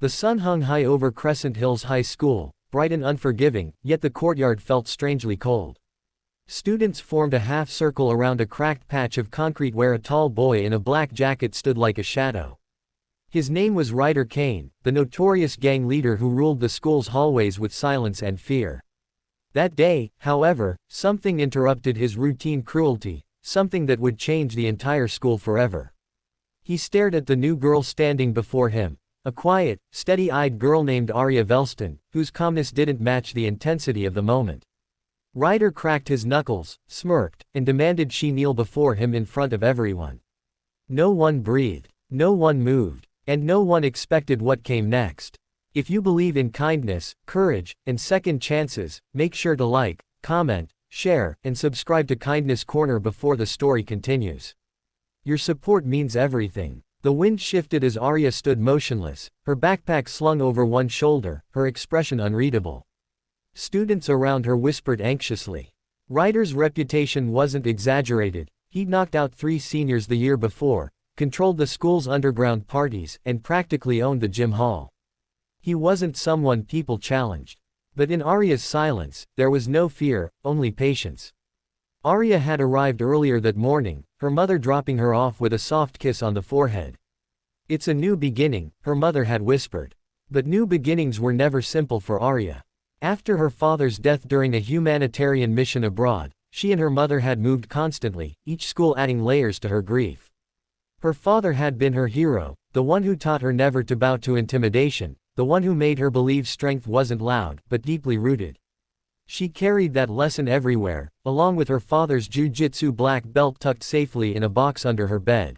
The sun hung high over Crescent Hills High School, bright and unforgiving, yet the courtyard felt strangely cold. Students formed a half-circle around a cracked patch of concrete where a tall boy in a black jacket stood like a shadow. His name was Ryder Kane, the notorious gang leader who ruled the school's hallways with silence and fear. That day, however, something interrupted his routine cruelty, something that would change the entire school forever. He stared at the new girl standing before him. A quiet, steady-eyed girl named Arya Velston, whose calmness didn't match the intensity of the moment. Ryder cracked his knuckles, smirked, and demanded she kneel before him in front of everyone. No one breathed, no one moved, and no one expected what came next. If you believe in kindness, courage, and second chances, make sure to like, comment, share, and subscribe to Kindness Corner before the story continues. Your support means everything. The wind shifted as Arya stood motionless, her backpack slung over one shoulder, her expression unreadable. Students around her whispered anxiously. Ryder's reputation wasn't exaggerated. He'd knocked out 3 seniors the year before, controlled the school's underground parties, and practically owned the gym hall. He wasn't someone people challenged. But in Arya's silence, there was no fear, only patience. Arya had arrived earlier that morning, her mother dropping her off with a soft kiss on the forehead. It's a new beginning, her mother had whispered. But new beginnings were never simple for Arya. After her father's death during a humanitarian mission abroad, she and her mother had moved constantly, each school adding layers to her grief. Her father had been her hero, the one who taught her never to bow to intimidation, the one who made her believe strength wasn't loud, but deeply rooted. She carried that lesson everywhere, along with her father's Jiu-Jitsu black belt tucked safely in a box under her bed.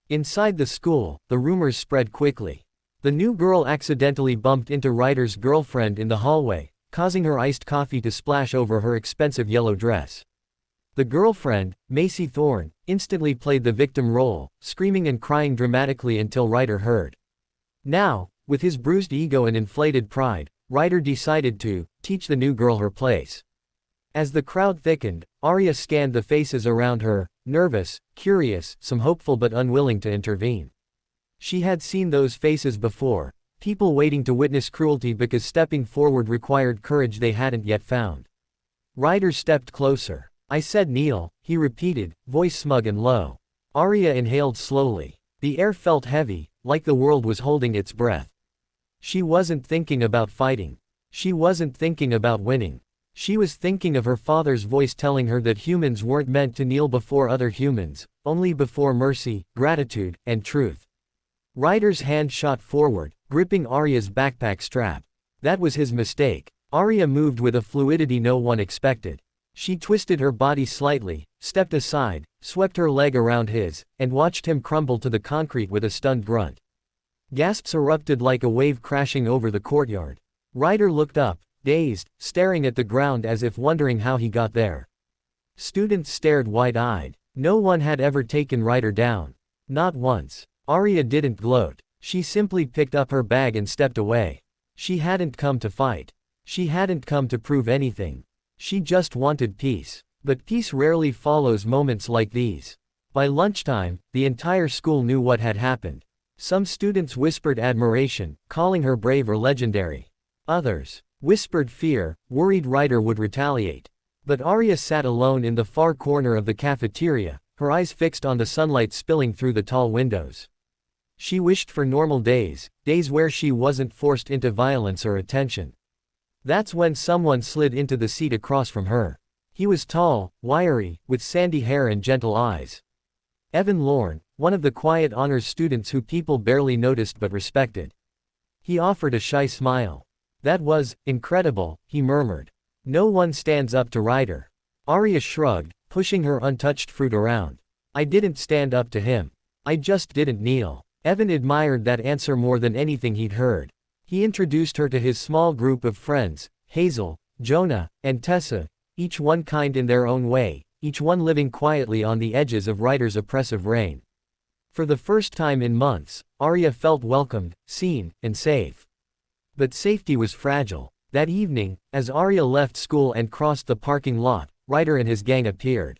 Inside the school, the rumors spread quickly. The new girl accidentally bumped into Ryder's girlfriend in the hallway, causing her iced coffee to splash over her expensive yellow dress. The girlfriend, Macy Thorne, instantly played the victim role, screaming and crying dramatically until Ryder heard. Now, with his bruised ego and inflated pride, Ryder decided to teach the new girl her place. As the crowd thickened, Arya scanned the faces around her, nervous, curious, some hopeful but unwilling to intervene. She had seen those faces before, people waiting to witness cruelty because stepping forward required courage they hadn't yet found. Ryder stepped closer. I said kneel, he repeated, voice smug and low. Arya inhaled slowly. The air felt heavy, like the world was holding its breath. She wasn't thinking about fighting. She wasn't thinking about winning. She was thinking of her father's voice telling her that humans weren't meant to kneel before other humans, only before mercy, gratitude, and truth. Ryder's hand shot forward, gripping Arya's backpack strap. That was his mistake. Arya moved with a fluidity no one expected. She twisted her body slightly, stepped aside, swept her leg around his, and watched him crumble to the concrete with a stunned grunt. Gasps erupted like a wave crashing over the courtyard. Ryder looked up, dazed, staring at the ground as if wondering how he got there. Students stared wide-eyed. No one had ever taken Ryder down. Not once. Arya didn't gloat. She simply picked up her bag and stepped away. She hadn't come to fight. She hadn't come to prove anything. She just wanted peace. But peace rarely follows moments like these. By lunchtime, the entire school knew what had happened. Some students whispered admiration, calling her brave or legendary. Others whispered fear, worried Ryder would retaliate. But Arya sat alone in the far corner of the cafeteria, her eyes fixed on the sunlight spilling through the tall windows. She wished for normal days, days where she wasn't forced into violence or attention. That's when someone slid into the seat across from her. He was tall, wiry, with sandy hair and gentle eyes. Evan Lorne, one of the quiet honors students who people barely noticed but respected. He offered a shy smile. That was incredible, he murmured. No one stands up to Ryder. Arya shrugged, pushing her untouched fruit around. I didn't stand up to him. I just didn't kneel. Evan admired that answer more than anything he'd heard. He introduced her to his small group of friends, Hazel, Jonah, and Tessa, each one kind in their own way, each one living quietly on the edges of Ryder's oppressive reign. For the first time in months, Arya felt welcomed, seen, and safe. But safety was fragile. That evening, as Arya left school and crossed the parking lot, Ryder and his gang appeared.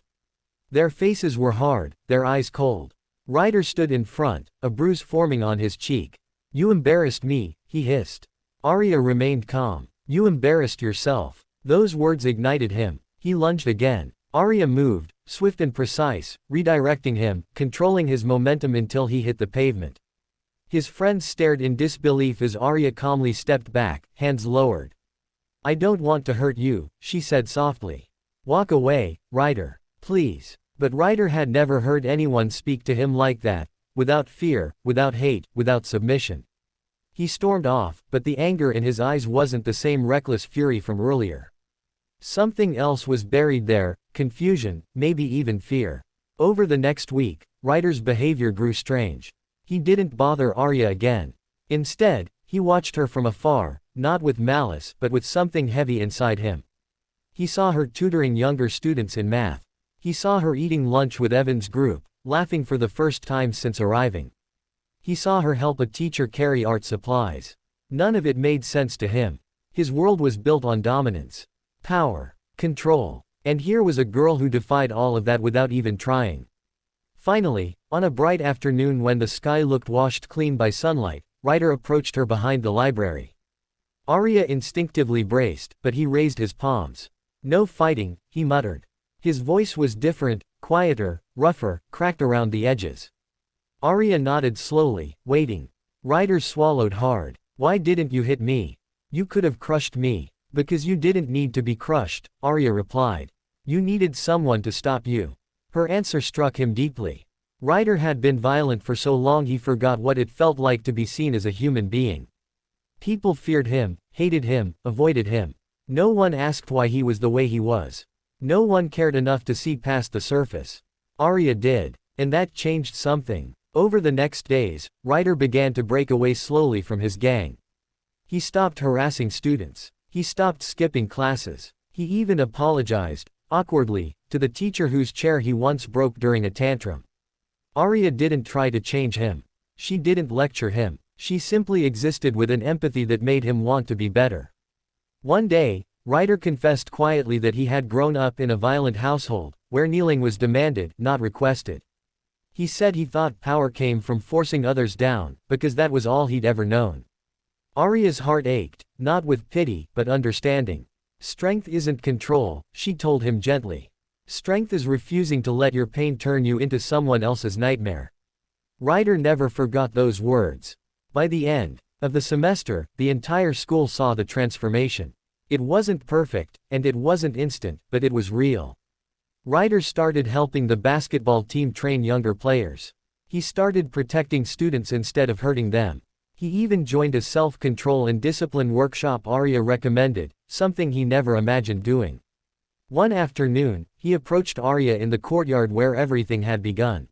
Their faces were hard, their eyes cold. Ryder stood in front, a bruise forming on his cheek. You embarrassed me, he hissed. Arya remained calm. You embarrassed yourself. Those words ignited him. He lunged again. Arya moved, swift and precise, redirecting him, controlling his momentum until he hit the pavement. His friends stared in disbelief as Arya calmly stepped back, hands lowered. I don't want to hurt you, she said softly. Walk away, Ryder. Please. But Ryder had never heard anyone speak to him like that, without fear, without hate, without submission. He stormed off, but the anger in his eyes wasn't the same reckless fury from earlier. Something else was buried there, confusion, maybe even fear. Over the next week, Ryder's behavior grew strange. He didn't bother Arya again. Instead, he watched her from afar, not with malice but with something heavy inside him. He saw her tutoring younger students in math. He saw her eating lunch with Evan's group, laughing for the first time since arriving. He saw her help a teacher carry art supplies. None of it made sense to him. His world was built on dominance, power, control. And here was a girl who defied all of that without even trying. Finally, on a bright afternoon when the sky looked washed clean by sunlight, Ryder approached her behind the library. Arya instinctively braced, but he raised his palms. No fighting, he muttered. His voice was different, quieter, rougher, cracked around the edges. Arya nodded slowly, waiting. Ryder swallowed hard. Why didn't you hit me? You could have crushed me. Because you didn't need to be crushed, Arya replied. You needed someone to stop you. Her answer struck him deeply. Ryder had been violent for so long he forgot what it felt like to be seen as a human being. People feared him, hated him, avoided him. No one asked why he was the way he was. No one cared enough to see past the surface. Arya did. And that changed something. Over the next days, Ryder began to break away slowly from his gang. He stopped harassing students. He stopped skipping classes. He even apologized, awkwardly, to the teacher whose chair he once broke during a tantrum. Arya didn't try to change him. She didn't lecture him. She simply existed with an empathy that made him want to be better. One day, Ryder confessed quietly that he had grown up in a violent household, where kneeling was demanded, not requested. He said he thought power came from forcing others down, because that was all he'd ever known. Arya's heart ached, not with pity, but understanding. Strength isn't control, she told him gently. Strength is refusing to let your pain turn you into someone else's nightmare. Ryder never forgot those words. By the end of the semester, the entire school saw the transformation. It wasn't perfect, and it wasn't instant, but it was real. Ryder started helping the basketball team train younger players. He started protecting students instead of hurting them. He even joined a self-control and discipline workshop Arya recommended, something he never imagined doing. One afternoon, he approached Arya in the courtyard where everything had begun.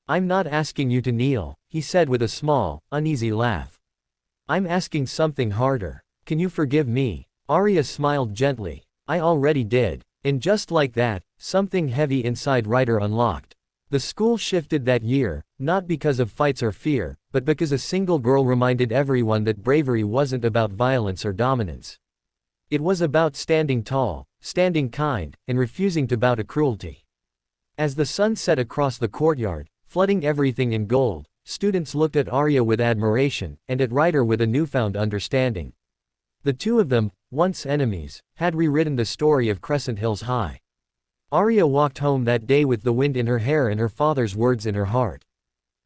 I'm not asking you to kneel, he said with a small, uneasy laugh. I'm asking something harder. Can you forgive me? Arya smiled gently. I already did. And just like that, something heavy inside Ryder unlocked. The school shifted that year, not because of fights or fear, but because a single girl reminded everyone that bravery wasn't about violence or dominance. It was about standing tall, standing kind, and refusing to bow to cruelty. As the sun set across the courtyard, flooding everything in gold, students looked at Arya with admiration, and at Ryder with a newfound understanding. The two of them, once enemies, had rewritten the story of Crescent Hills High. Arya walked home that day with the wind in her hair and her father's words in her heart.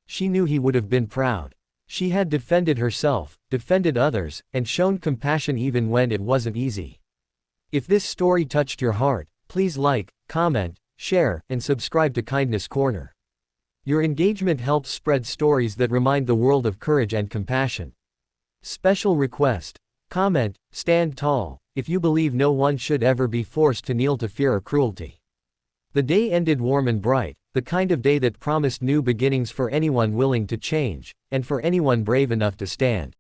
She knew he would have been proud. She had defended herself, defended others, and shown compassion even when it wasn't easy. If this story touched your heart, please like, comment, share, and subscribe to Kindness Corner. Your engagement helps spread stories that remind the world of courage and compassion. Special request. Comment, stand tall, if you believe no one should ever be forced to kneel to fear or cruelty. The day ended warm and bright, the kind of day that promised new beginnings for anyone willing to change, and for anyone brave enough to stand.